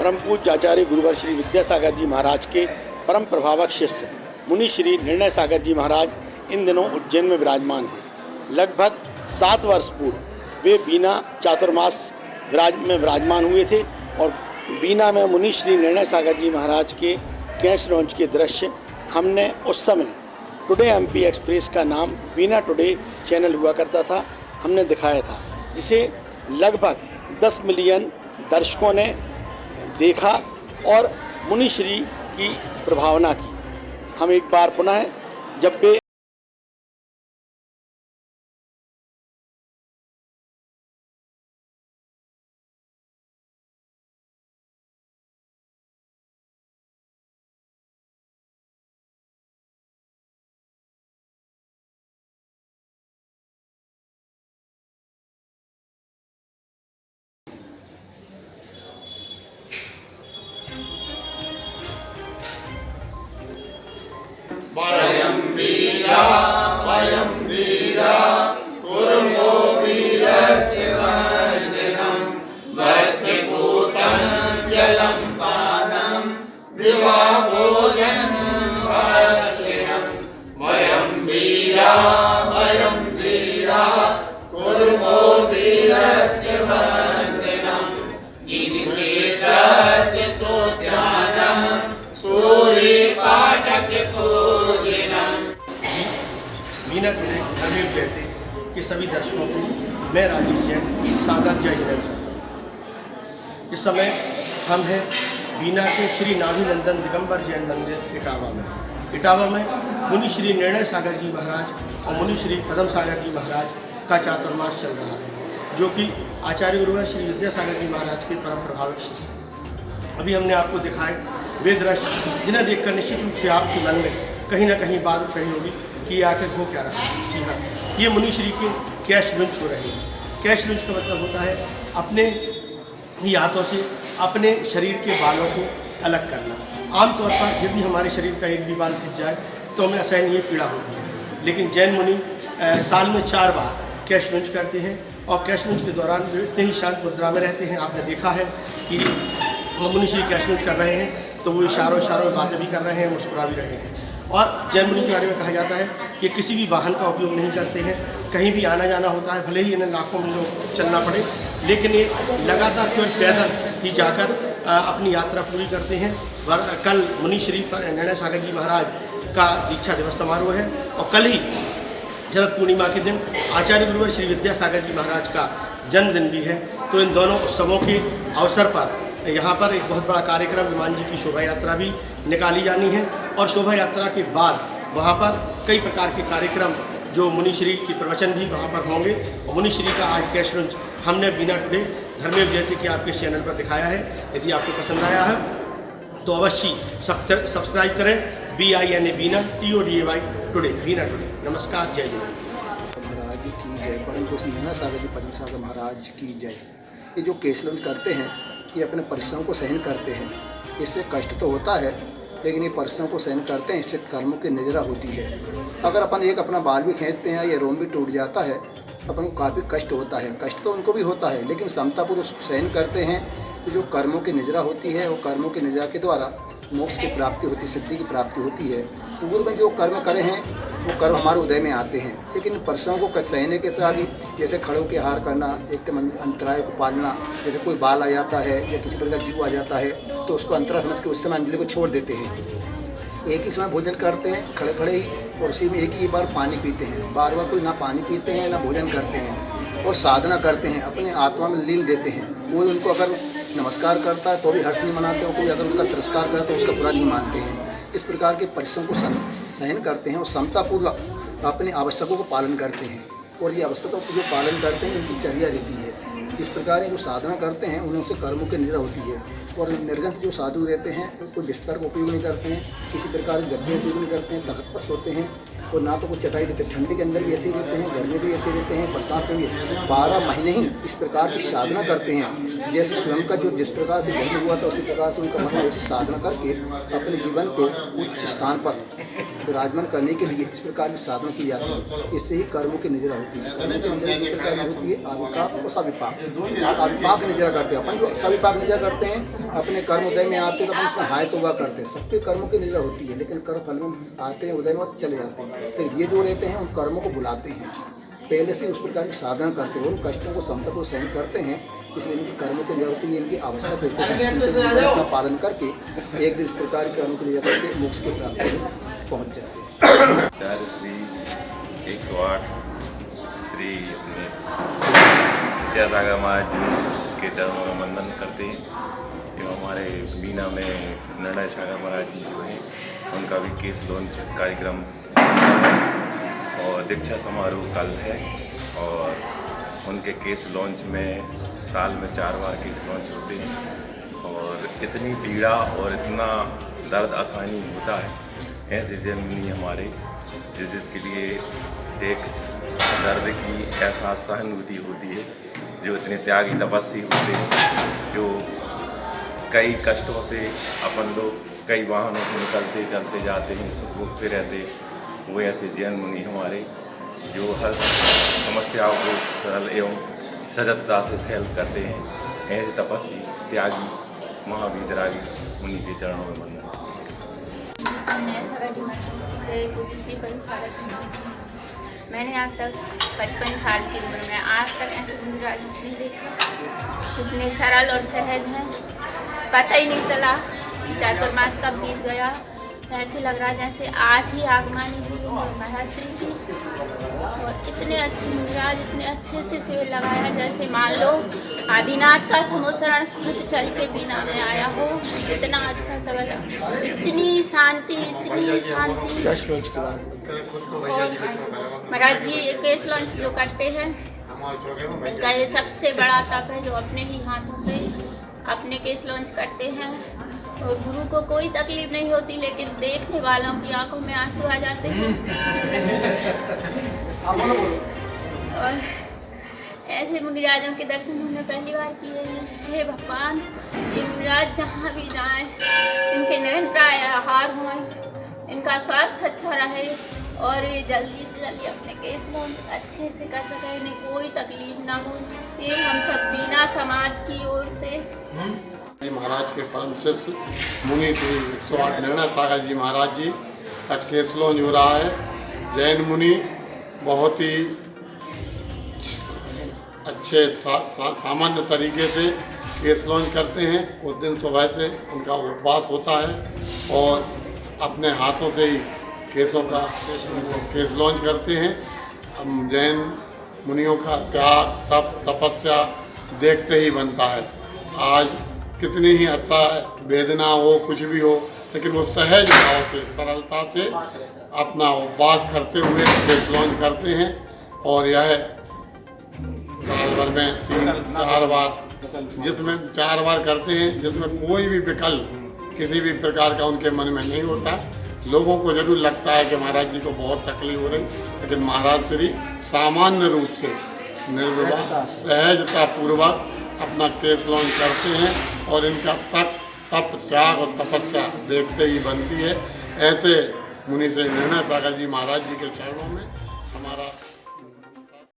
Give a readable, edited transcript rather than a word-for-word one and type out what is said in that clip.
परम पूज्य आचार्य गुरुवर श्री विद्यासागर जी महाराज के परम प्रभावक शिष्य मुनि श्री निर्णय सागर जी महाराज इन दिनों उज्जैन में विराजमान हैं। लगभग 7 वर्ष पूर्व वे बीना चातुर्मास में विराजमान हुए थे और बीना में मुनि श्री निर्णय सागर जी महाराज के कैश लॉन्च के दृश्य हमने उस समय टुडे एमपी एक्सप्रेस का नाम बीना टुडे चैनल हुआ करता था, हमने दिखाया था, जिसे लगभग 10 मिलियन दर्शकों ने देखा और मुनि श्री की प्रभावना की। हम एक बार पुनः जब वे वयं वीरा वयं वीरा कुर्मो वीरस्य वर्जनं वस्त्रपूतं जलं पानं दिवा भोजनं भक्षणं वयं वीरा कुर्मो वीरस्य वर्जनं निधिसेतस्य सोद्यानं सूर्यपाठक बीना टुडे धर्मेव जयते के सभी दर्शकों को मैं राजेश जैन सादर जय जयंती। इस समय हम हैं बीना के श्री नाभिनंदन दिगंबर जैन मंदिर इटावा में मुनि श्री निर्णय सागर जी महाराज और मुनि श्री पदम सागर जी महाराज का चातुर्मास चल रहा है, जो कि आचार्य गुरुवर श्री विद्यासागर जी महाराज के परम प्रभावक शिष्य। अभी हमने आपको दिखाए वे दृश्य जिन्हें देखकर निश्चित रूप से आपके मन में कहीं ना कहीं बात उठ रही होगी कि आखिर हो क्या रहा है। जी हाँ, ये मुनि श्री के कैश लॉन्च हो रहे हैं। कैश लॉन्च का मतलब होता है अपने ही हाथों से अपने शरीर के बालों को अलग करना। आमतौर पर यदि हमारे शरीर का एक भी बाल खिंच जाए तो हमें असहनीय पीड़ा होती है, लेकिन जैन मुनि साल में 4 बार कैश लॉन्च करते हैं और कैश लॉन्च के दौरान वे इतने ही शांत मुद्रा में रहते हैं। आपने देखा है कि मुनि श्री कैश लॉन्च कर रहे हैं तो वो इशारों में बातें भी कर रहे हैं, मुस्कुरा भी रहे हैं। और जैन मुनि के बारे में कहा जाता है कि किसी भी वाहन का उपयोग नहीं करते हैं, कहीं भी आना जाना होता है, भले ही इन्हें लाखों मीलों चलना पड़े, लेकिन ये लगातार केवल पैदल ही जाकर अपनी यात्रा पूरी करते हैं। कल मुनि श्री निर्णय सागर जी महाराज का दीक्षा दिवस समारोह है और कल ही शरद पूर्णिमा के दिन आचार्य गुरुवर श्री विद्यासागर जी महाराज का जन्मदिन भी है। तो इन दोनों उत्सवों के अवसर पर यहाँ पर एक बहुत बड़ा कार्यक्रम विमान जी की शोभा यात्रा भी निकाली जानी है और शोभा यात्रा के बाद वहाँ पर कई प्रकार के कार्यक्रम जो मुनि श्री के प्रवचन भी वहाँ पर होंगे। और मुनि श्री का आज कैश लॉन्च हमने बीना टुडे धर्मेव जयते के आपके चैनल पर दिखाया है। यदि आपको पसंद आया है तो अवश्य सब्सक्राइब करें। BINA बीना TODAY टुडे बीना टुडे। नमस्कार, जय जय महाराज की जय। परम पूज्य निर्णय सागर जी पदम सागर महाराज की जय। ये जो कैश लॉन्च करते हैं ये अपने परिश्रम को सहन करते हैं। इससे कष्ट तो होता है, लेकिन ये परिश्रम को सहन करते हैं, इससे कर्मों की निजरा होती है। अगर अपन अपना बाल भी खींचते हैं, ये रोम भी टूट जाता है, अपन को काफ़ी कष्ट होता है। कष्ट तो उनको भी होता है, लेकिन समतापूर्वक उसको सहन करते हैं तो जो कर्मों की निजरा होती है, वो कर्मों की निजरा के द्वारा मोक्ष की प्राप्ति होती है, सिद्धि की प्राप्ति होती है। पूर्व में जो कर्म करे हैं वो कर्म हमारे उदय में आते हैं, लेकिन परिश्रम को सहने के साथ ही जैसे खड़ों के हार करना, एक अंतराय को पालना, जैसे कोई बाल आ जाता है या किसी प्रकार जीव आ जाता है तो उसको अंतरा समझ के उस समय अंजलि को छोड़ देते हैं। एक ही समय भोजन करते हैं खड़े खड़े ही, और उसी में एक ही बार पानी पीते हैं। बार बार कोई ना पानी पीते हैं ना भोजन करते हैं और साधना करते हैं, अपने आत्मा में लीन देते हैं। कोई उनको अगर नमस्कार करता है तो भी हर्ष नहीं मनाते हो, कोई अगर उनका तिरस्कार करता है तो उसका बुरा नहीं मानते हैं। इस प्रकार के परिश्रम को सहन करते हैं और समतापूर्वक अपनी आवश्यकों को पालन करते हैं, और ये आवश्यकों को जो पालन करते हैं इनकी चर्या रहती है। इस प्रकार जो साधना करते हैं उनसे कर्मों की निजरा होती है। और निर्गंत जो साधु रहते हैं कोई बिस्तर का उपयोग नहीं करते हैं, किसी प्रकार के गद्दे उपयोग नहीं करते हैं, तख्त पर सोते हैं और ना तो कुछ चटाई देते। ठंडी के अंदर भी ऐसे ही रहते हैं, गर्मी भी ऐसे रहते हैं, बरसात में भी 12 महीने ही इस प्रकार की साधना करते हैं। जैसे स्वयं का जो जिस प्रकार से जन्म हुआ था उसी प्रकार से उनका मन ऐसी साधना करके अपने जीवन को उच्च स्थान पर विराजमान करने के लिए इस प्रकार की साधना की जाती है। इससे ही कर्मों की निजरा होती है। कर्मों की निजरा किस प्रकार की होती है? आविपाक और सविपाक। आविपाक निजरा करते हैं अपन, जो सविपाक निजरा करते हैं अपने कर्म उदय में आते हैं तो अपन उसमें हाय तोबा करते हैं, सबके कर्मों की निजरा होती है। लेकिन कर्म फल में आते हैं, उदय में चले जाते हैं। फिर ये जो रहते हैं उन कर्मों को बुलाते हैं, पहले से उस प्रकार की साधना करते हैं, उन कष्टों को समता को सहन करते हैं। इसलिए इनकी कर्मों की निजरा होती है, इनकी आवश्यक होती है। अपना पालन करके एक दिन इस प्रकार के कर्मों की निजरा करके मोक्ष की प्राप्ति में पहुँच जाते हैं। श्री 108 श्री अपने विद्यासागर महाराज जी के चरणों में वंदन करते हैं। एवं हमारे बीना में निर्णय सागर महाराज जी जो हैं उनका भी केस लॉन्च कार्यक्रम और दीक्षा समारोह कल है। और उनके केस लॉन्च में साल में 4 बार केस लॉन्च होते हैं। और इतनी पीड़ा और इतना दर्द आसानी होता है ऐसे जन्मनी हमारे जिसके लिए एक दर्द की एहसास सहानुभूति होती है, जो इतने त्यागी तपस्वी होते हैं, जो कई कष्टों से अपन लोग कई वाहनों से निकलते चलते जाते हैं, सुख से रहते, वो ऐसे जैन मुनि हमारे जो हर समस्याओं को सरल एवं सजगता से सहल करते हैं। ऐसे तपस्वी त्यागी महावीतरागी मुनि के चरणों में वंदन। मैंने आज तक 55 साल की उम्र में आज तक ऐसे मुनिराज नहीं देखा। इतने सरल और सहज हैं, पता ही नहीं चला चातुर्मास कब बीत गया। ऐसे लग रहा जैसे आज ही आगमनी हुई महाराज श्री की। और इतने अच्छे मुनिराज इतने अच्छे से शिविर लगाया जैसे मान लो आदिनाथ का समुसरण खुद चल के बीना में आया हो। इतना अच्छा सबल, इतनी शांति इतनी शांति। महाराज जी ये केस लॉन्च जो करते हैं इनका ये सबसे बड़ा तप है, जो अपने ही हाथों से अपने केस लॉन्च करते हैं। और गुरु को कोई तकलीफ नहीं होती, लेकिन देखने वालों की आंखों में आंसू आ जाते हैं। और ऐसे मुनिराजों के दर्शन हमने पहली बार किए हैं। हे भगवान, ये मुनिराज जहाँ भी जाएं इनके निरंतर आहार हों, इनका स्वास्थ्य अच्छा रहे और ये जल्दी से जल्दी अपने केस लॉन्च अच्छे से कर सकें, इन्हें कोई तकलीफ ना हो। ये हम सब बीना समाज की ओर से महाराज के परम शिष्य मुनि श्री 108 निर्णय सागर जी महाराज जी का केस लॉन्च हो रहा है। जैन मुनि बहुत ही अच्छे सामान्य तरीके से केस लॉन्च करते हैं। उस दिन सुबह से उनका उपवास होता है और अपने हाथों से ही केसों का केस लॉन्च करते हैं। हम जैन मुनियों का त्याग तप तपस्या देखते ही बनता है। आज कितनी ही अच्छा वेदना हो कुछ भी हो, लेकिन वो सहज भाव से सरलता से अपना उपवास करते हुए केस लॉन्च करते हैं। और यह साल भर में 3-4 बार, जिसमें 4 बार करते हैं, जिसमें कोई भी विकल्प किसी भी प्रकार का उनके मन में नहीं होता। लोगों को जरूर लगता है कि महाराज जी को बहुत तकलीफ हो रही, लेकिन महाराज श्री सामान्य रूप से निर्विवाद सहजता पूर्वक अपना केस लॉन्च करते हैं। और इनका तप त्याग और तपस्या देखते ही बनती है। ऐसे मुनि श्री निर्णय सागर जी महाराज जी के चरणों में हमारा